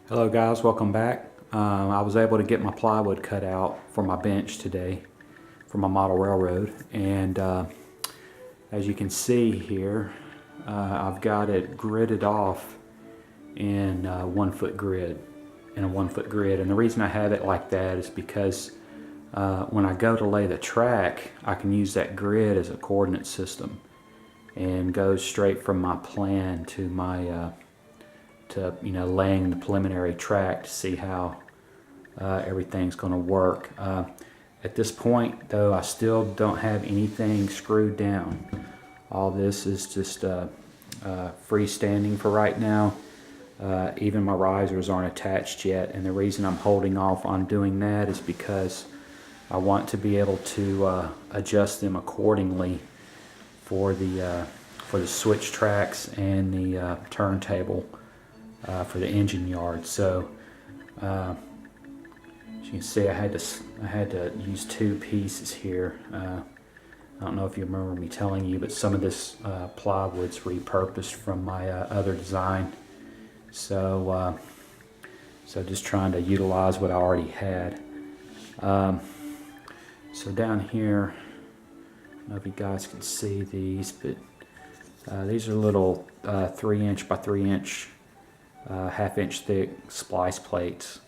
Hello guys, welcome back. I was able to get my plywood cut out for my bench today for my model railroad, and as you can see here, I've got it gridded off in a 1 foot grid, and the reason I have it like that is because when I go to lay the track, I can use that grid as a coordinate system and go straight from my plan to my laying the preliminary track to see how everything's going to work. At this point though, I still don't have anything screwed down. All this is just freestanding for right now. Even my risers aren't attached yet, and the reason I'm holding off on doing that is because I want to be able to adjust them accordingly for the switch tracks and the turntable for the engine yard. So as you can see, I had to use two pieces here. I don't know if you remember me telling you, but some of this plywood's repurposed from my other design. So just trying to utilize what I already had. So down here, I don't know if you guys can see these, but these are little 3" by 3" half-inch thick splice plates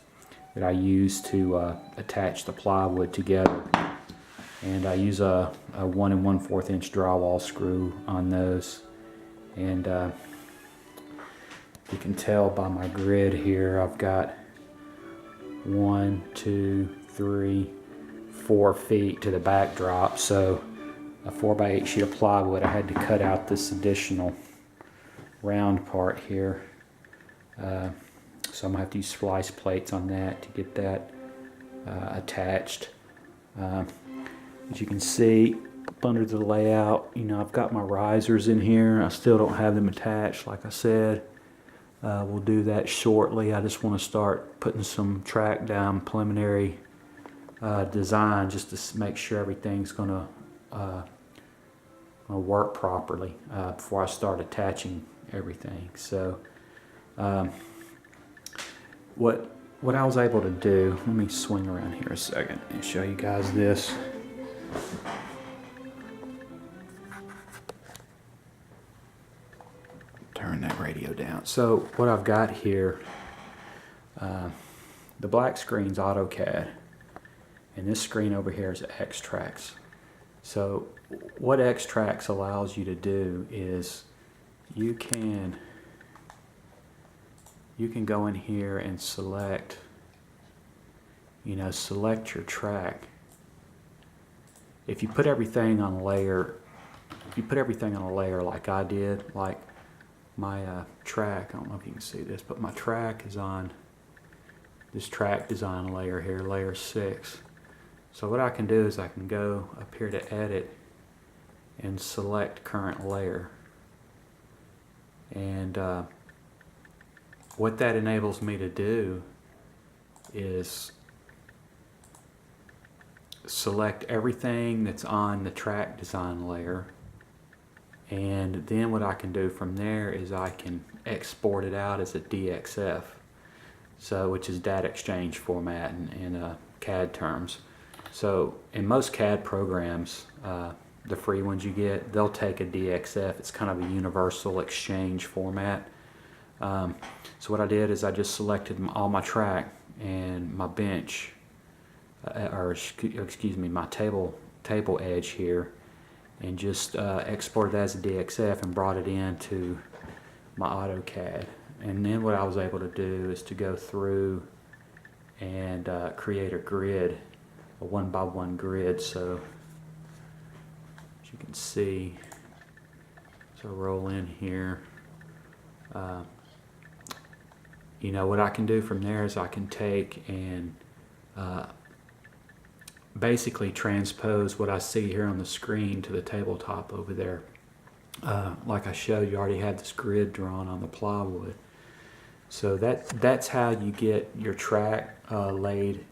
that I use to attach the plywood together, and I use a 1 1/4" drywall screw on those. And you can tell by my grid here, I've got 1, 2, 3, 4 feet to the backdrop. So a 4x8 sheet of plywood, I had to cut out this additional round part here. So I'm going to have to use splice plates on that to get that attached. As you can see up under the layout, I've got my risers in here. I still don't have them attached, like I said. We'll do that shortly. I just want to start putting some track down, preliminary design, just to make sure everything's going to work properly before I start attaching everything. So what I was able to do, let me swing around here a second and show you guys this. Turn that radio down. So what I've got here, the black screen's AutoCAD, and this screen over here is X-Trax. So what X-Trax allows you to do is you can go in here and select your track. If you put everything on a layer, like I did, like my track, I don't know if you can see this, but my track is on this track design layer here, layer 6. So what I can do is I can go up here to edit and select current layer, and what that enables me to do is select everything that's on the track design layer, and then what I can do from there is I can export it out as a DXF, which is data exchange format in CAD terms. So in most CAD programs, the free ones you get, they'll take a DXF. It's kind of a universal exchange format. So what I did is I just selected all my track and my bench, my table edge here, and just exported it as a DXF and brought it into my AutoCAD. And then what I was able to do is to go through and create a grid, a 1x1 grid. So as you can see, so roll in here. What I can do from there is I can take and basically transpose what I see here on the screen to the tabletop over there. Like I showed you, already had this grid drawn on the plywood. So that's how you get your track laid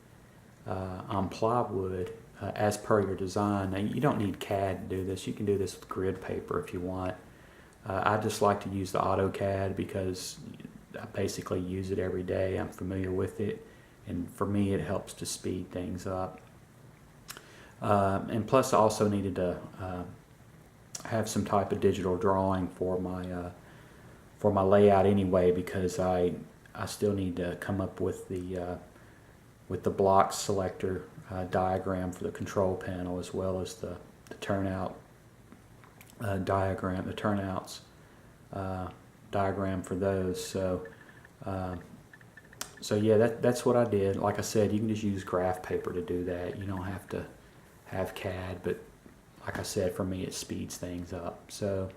on plywood as per your design. Now, you don't need CAD to do this. You can do this with grid paper if you want. I just like to use the AutoCAD because I basically use it every day. I'm familiar with it, and for me it helps to speed things up. And plus I also needed to have some type of digital drawing for my layout anyway, because I still need to come up with the block selector diagram for the control panel, as well as the turnout diagram, the turnouts diagram for those. So yeah, that's what I did. Like I said, you can just use graph paper to do that. You don't have to have CAD, but like I said, for me it speeds things up. So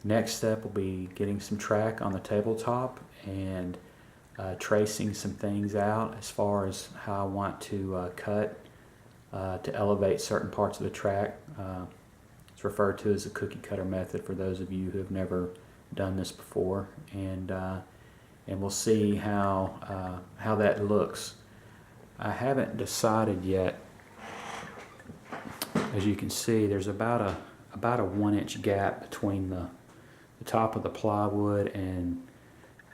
next step will be getting some track on the tabletop and tracing some things out as far as how I want to cut to elevate certain parts of the track. It's referred to as the cookie cutter method for those of you who have never done this before, and we'll see how that looks. I haven't decided yet. As you can see, there's about a 1-inch gap between the top of the plywood and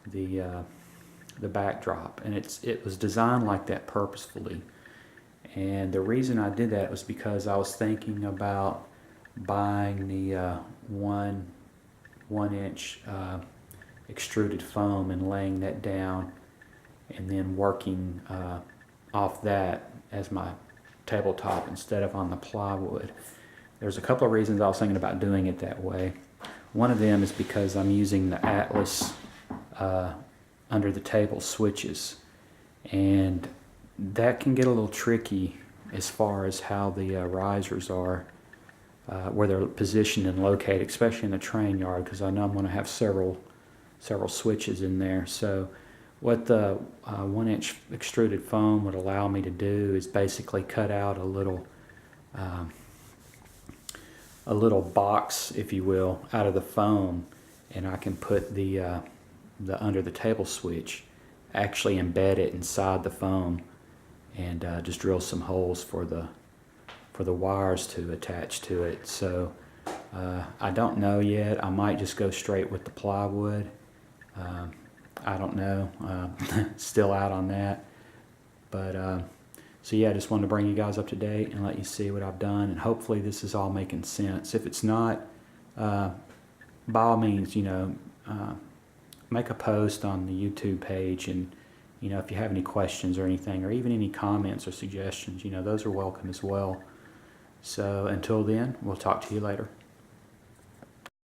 the backdrop, and it was designed like that purposefully. And the reason I did that was because I was thinking about buying the 1-inch extruded foam and laying that down, and then working off that as my tabletop instead of on the plywood. There's a couple of reasons I was thinking about doing it that way. One of them is because I'm using the Atlas under the table switches, and that can get a little tricky as far as how the risers are, where they're positioned and located, especially in the train yard, because I know I'm going to have several switches in there. So what the 1-inch extruded foam would allow me to do is basically cut out a little box, if you will, out of the foam, and I can put the under the table switch, actually embed it inside the foam, and just drill some holes for the wires to attach to it. So I don't know yet. I might just go straight with the plywood. I don't know. Still out on that. But so yeah, I just wanted to bring you guys up to date and let you see what I've done, and hopefully this is all making sense. If it's not, by all means, make a post on the YouTube page, and if you have any questions or anything, or even any comments or suggestions, those are welcome as well. So until then, we'll talk to you later.